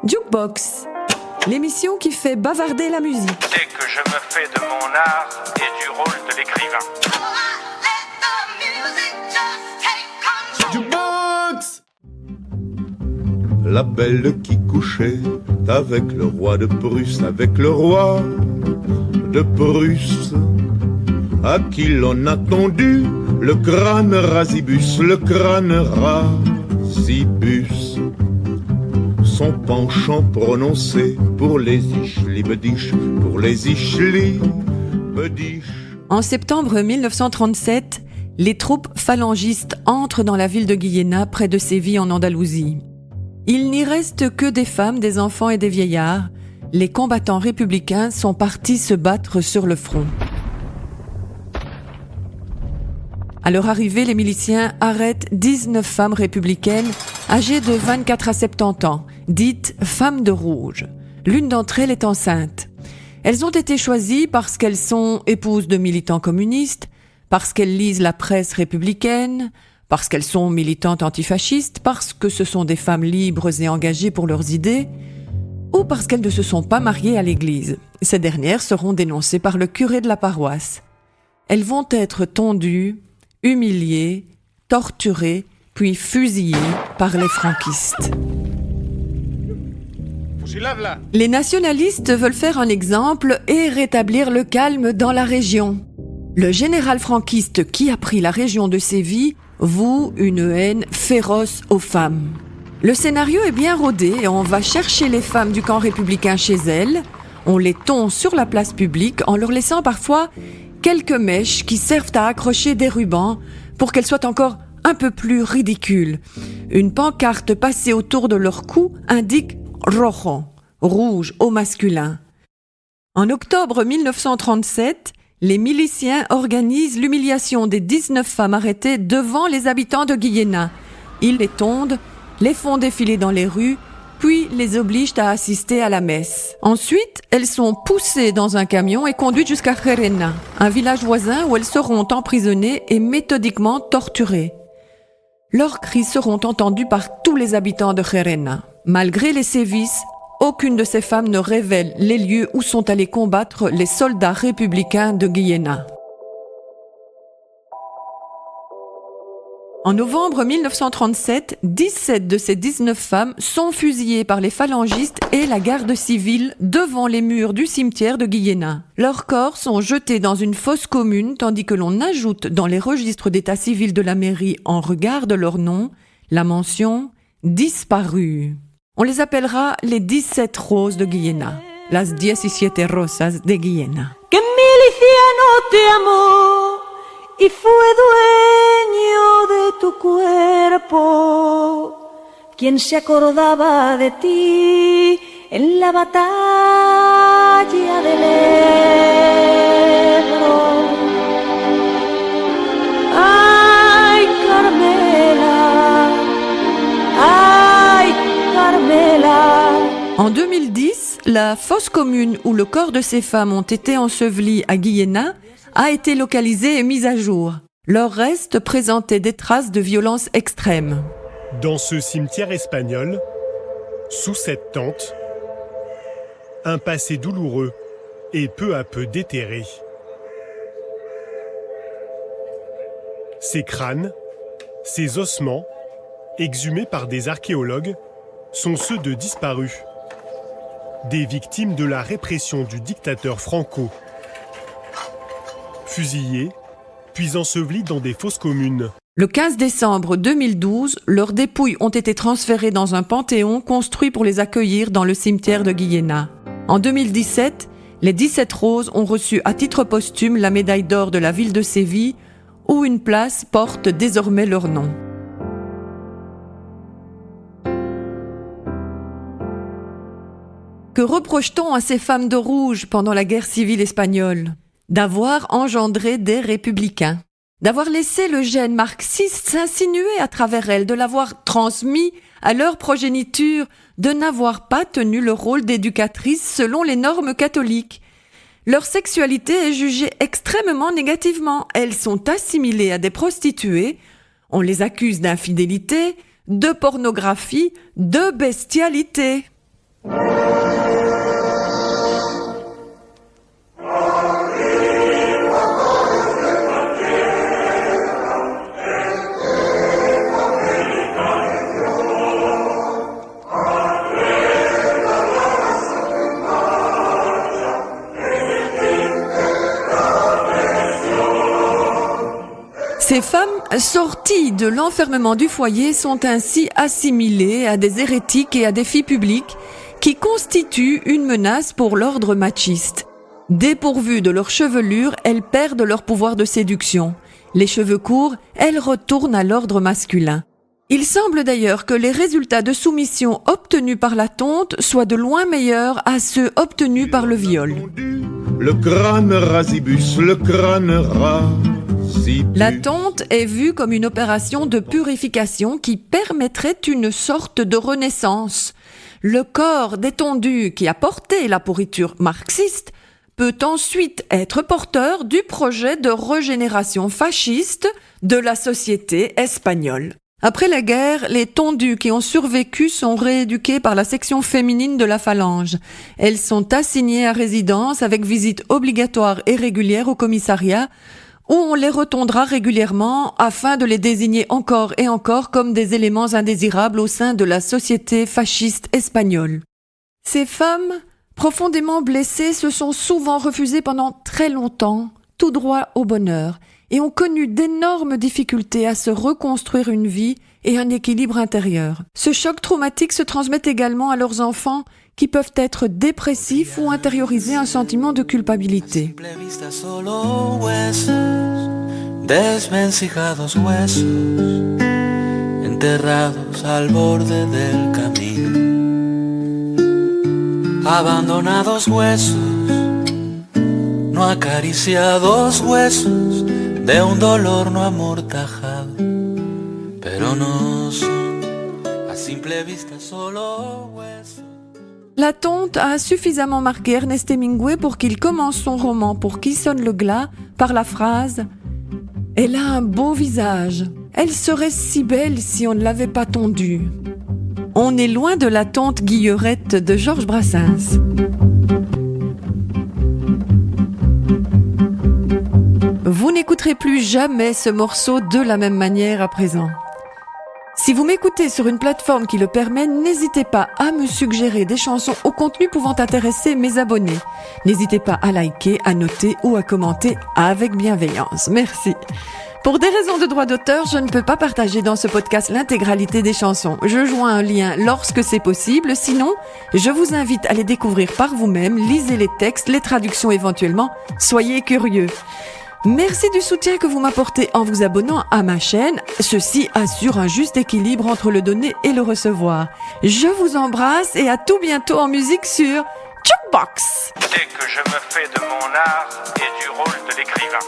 Jukebox, l'émission qui fait bavarder la musique. Dès que je me fais de mon art et du rôle de l'écrivain. Jukebox! La belle qui couchait avec le roi de Prusse, avec le roi de Prusse, à qui l'on a tendu le crâne rasibus, le crâne rasibus. Son penchant prononcé pour les ischli-bediches, pour les ischli-bediches. En septembre 1937, les troupes phalangistes entrent dans la ville de Guillena, près de Séville en Andalousie. Il n'y reste que des femmes, des enfants et des vieillards. Les combattants républicains sont partis se battre sur le front. À leur arrivée, les miliciens arrêtent 19 femmes républicaines âgées de 24 à 70 ans, dites femmes de rouge. L'une d'entre elles est enceinte. Elles ont été choisies parce qu'elles sont épouses de militants communistes, parce qu'elles lisent la presse républicaine, parce qu'elles sont militantes antifascistes, parce que ce sont des femmes libres et engagées pour leurs idées, ou parce qu'elles ne se sont pas mariées à l'église. Ces dernières seront dénoncées par le curé de la paroisse. Elles vont être tondues, humiliées, torturées, puis fusillées par les franquistes. Les nationalistes veulent faire un exemple et rétablir le calme dans la région. Le général franquiste qui a pris la région de Séville voue une haine féroce aux femmes. Le scénario est bien rodé et on va chercher les femmes du camp républicain chez elles, on les tond sur la place publique en leur laissant parfois quelques mèches qui servent à accrocher des rubans pour qu'elles soient encore un peu plus ridicules. Une pancarte passée autour de leur cou indique « rojo », rouge au masculin. En octobre 1937, les miliciens organisent l'humiliation des 19 femmes arrêtées devant les habitants de Guillena. Ils les tondent, les font défiler dans les rues, puis les obligent à assister à la messe. Ensuite, elles sont poussées dans un camion et conduites jusqu'à Gerena, un village voisin où elles seront emprisonnées et méthodiquement torturées. Leurs cris seront entendus par tous les habitants de Gerena. Malgré les sévices, aucune de ces femmes ne révèle les lieux où sont allés combattre les soldats républicains de Guillena. En novembre 1937, 17 de ces 19 femmes sont fusillées par les phalangistes et la garde civile devant les murs du cimetière de Guillena. Leurs corps sont jetés dans une fosse commune tandis que l'on ajoute dans les registres d'état civil de la mairie en regard de leur nom la mention « disparues ». On les appellera les 17 roses de Guillena, las 17 rosas de Guillena. Que miliciano te amó y fue dueño de tu cuerpo, quien se acordaba de ti en la batalla del Ebro. Ay, Carmela, ay, Carmela. En 2010, la fosse commune où le corps de ces femmes ont été ensevelis à Guillena a été localisée et mise à jour. Leurs restes présentaient des traces de violence extrême. Dans ce cimetière espagnol, sous cette tente, un passé douloureux est peu à peu déterré. Ces crânes, ces ossements, exhumés par des archéologues, sont ceux de disparus, des victimes de la répression du dictateur Franco, fusillés, puis ensevelis dans des fosses communes. Le 15 décembre 2012, leurs dépouilles ont été transférées dans un panthéon construit pour les accueillir dans le cimetière de Guillena. En 2017, les 17 roses ont reçu à titre posthume la médaille d'or de la ville de Séville, où une place porte désormais leur nom. Que reproche-t-on à ces femmes de rouge pendant la guerre civile espagnole ? D'avoir engendré des républicains, d'avoir laissé le gène marxiste s'insinuer à travers elles, de l'avoir transmis à leur progéniture, de n'avoir pas tenu le rôle d'éducatrice selon les normes catholiques. Leur sexualité est jugée extrêmement négativement. Elles sont assimilées à des prostituées, on les accuse d'infidélité, de pornographie, de bestialité. Ces femmes sorties de l'enfermement du foyer sont ainsi assimilées à des hérétiques et à des filles publiques qui constituent une menace pour l'ordre machiste. Dépourvues de leur chevelure, elles perdent leur pouvoir de séduction. Les cheveux courts, elles retournent à l'ordre masculin. Il semble d'ailleurs que les résultats de soumission obtenus par la tonte soient de loin meilleurs à ceux obtenus par le viol. Le crâne rasibus, le crâne rasibus. La tonte est vue comme une opération de purification qui permettrait une sorte de renaissance. Le corps des tondus qui a porté la pourriture marxiste peut ensuite être porteur du projet de régénération fasciste de la société espagnole. Après la guerre, les tondus qui ont survécu sont rééduqués par la section féminine de la Phalange. Elles sont assignées à résidence avec visite obligatoire et régulière au commissariat où on les retondra régulièrement afin de les désigner encore et encore comme des éléments indésirables au sein de la société fasciste espagnole. Ces femmes, profondément blessées, se sont souvent refusées pendant très longtemps, tout droit au bonheur, et ont connu d'énormes difficultés à se reconstruire une vie et un équilibre intérieur. Ce choc traumatique se transmet également à leurs enfants qui peuvent être dépressifs ou intérioriser un sentiment de culpabilité. Desvencijados huesos, enterrados al borde del camino, abandonados huesos, no acariciados huesos de un dolor no amortajado, pero no son a simple vista solo huesos. La tonte a suffisamment marqué Ernest Hemingway pour qu'il commence son roman Pour qui sonne le glas par la phrase « Elle a un beau visage, elle serait si belle si on ne l'avait pas tondue ». On est loin de la tonte Guillerette de Georges Brassens. Vous n'écouterez plus jamais ce morceau de la même manière à présent. Si vous m'écoutez sur une plateforme qui le permet, n'hésitez pas à me suggérer des chansons au contenu pouvant intéresser mes abonnés. N'hésitez pas à liker, à noter ou à commenter avec bienveillance. Merci. Pour des raisons de droit d'auteur, je ne peux pas partager dans ce podcast l'intégralité des chansons. Je joins un lien lorsque c'est possible. Sinon, je vous invite à les découvrir par vous-même. Lisez les textes, les traductions éventuellement. Soyez curieux. Merci du soutien que vous m'apportez en vous abonnant à ma chaîne. Ceci assure un juste équilibre entre le donner et le recevoir. Je vous embrasse et à tout bientôt en musique sur Jukebox. Dès que je me fais de mon art et du rôle de l'écrivain.